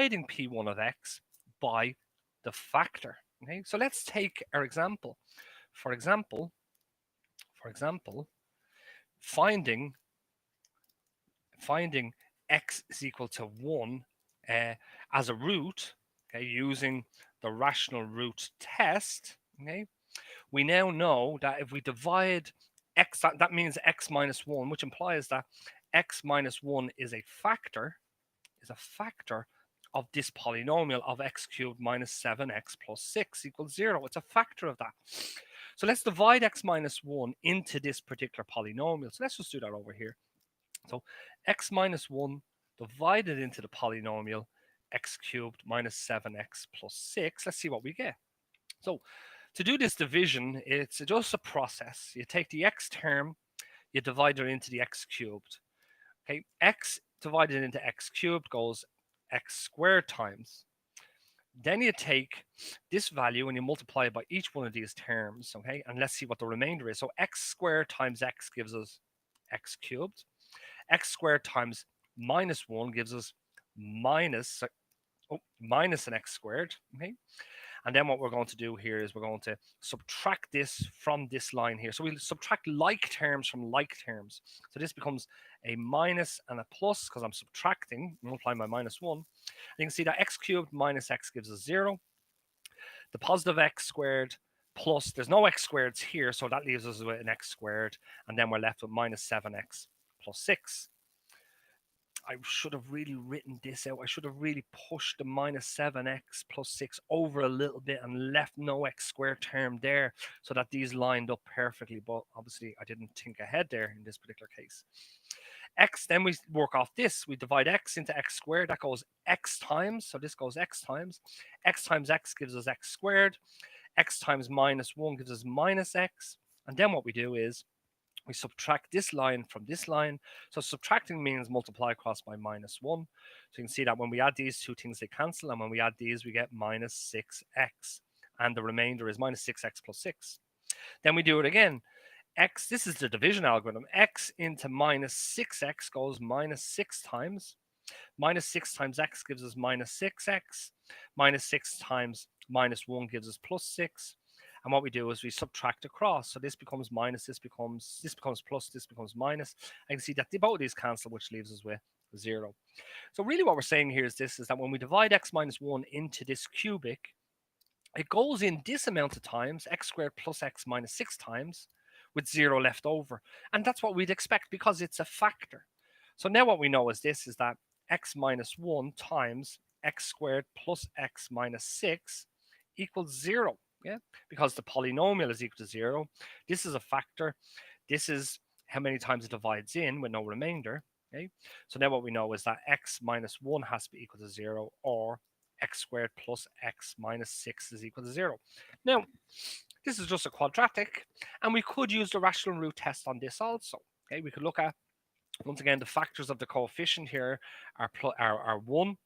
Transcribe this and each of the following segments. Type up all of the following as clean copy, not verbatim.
dividing P1 of x by the factor. Okay, so let's take our example. For example, finding x is equal to 1 as a root, okay, using the rational root test, okay, we now know that if we divide x, that means x minus 1, which implies that x minus 1 is a factor of this polynomial of x cubed minus 7x plus 6 equals 0. It's a factor of that. So let's divide x minus 1 into this particular polynomial. So let's just do that over here. So x minus 1 divided into the polynomial x cubed minus 7x plus 6. Let's see what we get. So to do this division, it's just a process. You take the x term, you divide it into the x cubed. Okay, x divided into x cubed goes x squared times. Then you take this value and you multiply it by each one of these terms, okay? And let's see what the remainder is. So x squared times x gives us x cubed. X squared times minus 1 gives us minus an x squared, okay? And then what we're going to do here is we're going to subtract this from this line here. So we'll subtract like terms from like terms. So this becomes a minus and a plus because I'm subtracting, multiplying by minus 1. And you can see that x cubed minus x gives us 0. The positive x squared plus, there's no x squareds here, so that leaves us with an x squared. And then we're left with minus 7x plus 6. I should have really written this out. I should have really pushed the minus 7x plus 6 over a little bit and left no x squared term there so that these lined up perfectly. But obviously, I didn't think ahead there in this particular case. X, then we work off this. We divide x into x squared. That goes x times. So this goes x times. X times x gives us x squared. X times minus 1 gives us minus x. And then what we do is we subtract this line from this line. So subtracting means multiply across by minus 1. So you can see that when we add these two things, they cancel. And when we add these, we get minus 6x. And the remainder is minus 6x plus 6. Then we do it again. X, this is the division algorithm. X into minus 6x goes minus 6 times. Minus 6 times x gives us minus 6x. Minus 6 times minus 1 gives us plus 6. And what we do is we subtract across. So this becomes minus, this becomes plus, this becomes minus. I can see that both of these cancel, which leaves us with 0. So really what we're saying here is this, is that when we divide x minus 1 into this cubic, it goes in this amount of times, x squared plus x minus 6 times, with 0 left over. And that's what we'd expect because it's a factor. So now what we know is this, is that x minus 1 times x squared plus x minus 6 equals 0. Yeah, because the polynomial is equal to 0. This is a factor. This is how many times it divides in with no remainder. Okay, so now what we know is that x minus 1 has to be equal to 0, or x squared plus x minus 6 is equal to 0. Now, this is just a quadratic, and we could use the rational root test on this also. Okay, we could look at, once again, the factors of the coefficient here are 1,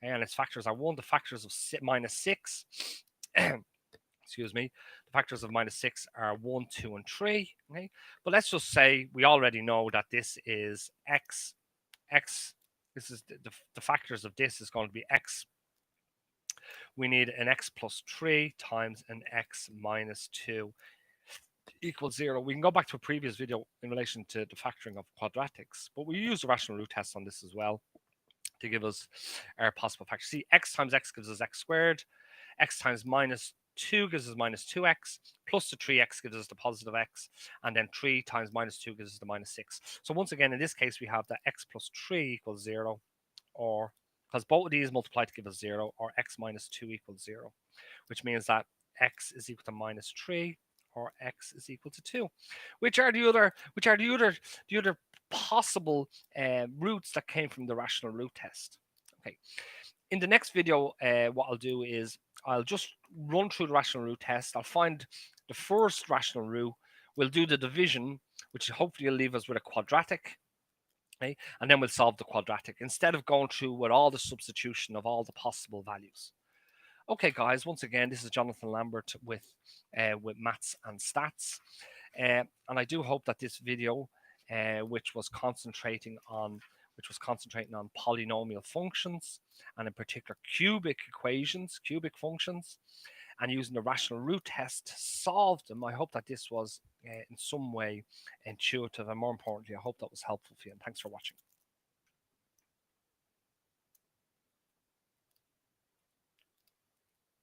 and its factors are 1. The factors of minus 6 excuse me, the factors of minus 6 are 1, 2, and 3. Okay, but let's just say we already know that this is x. This is the factors of this is going to be x. We need an x plus 3 times an x minus 2 equals 0. We can go back to a previous video in relation to the factoring of quadratics, but we use the rational root test on this as well to give us our possible factors. See, x times x gives us x squared. X times minus 2 gives us minus 2x, plus the 3x gives us the positive x, and then 3 times minus 2 gives us the minus 6. So once again, in this case, we have that x plus 3 equals 0, or because both of these multiply to give us 0, or x minus 2 equals 0, which means that x is equal to minus 3, or x is equal to 2, which are the other possible roots that came from the rational root test. Okay. In the next video, what I'll do is I'll just run through the rational root test. I'll find the first rational root. We'll do the division, which hopefully will leave us with a quadratic. Okay? And then we'll solve the quadratic instead of going through with all the substitution of all the possible values. Okay, guys, once again, this is Jonathan Lambert with Maths and Stats. And I do hope that this video, which was concentrating on which was concentrating on polynomial functions, and in particular cubic equations, cubic functions, and using the rational root test to solve them. I hope that this was in some way intuitive, and more importantly, I hope that was helpful for you. And thanks for watching.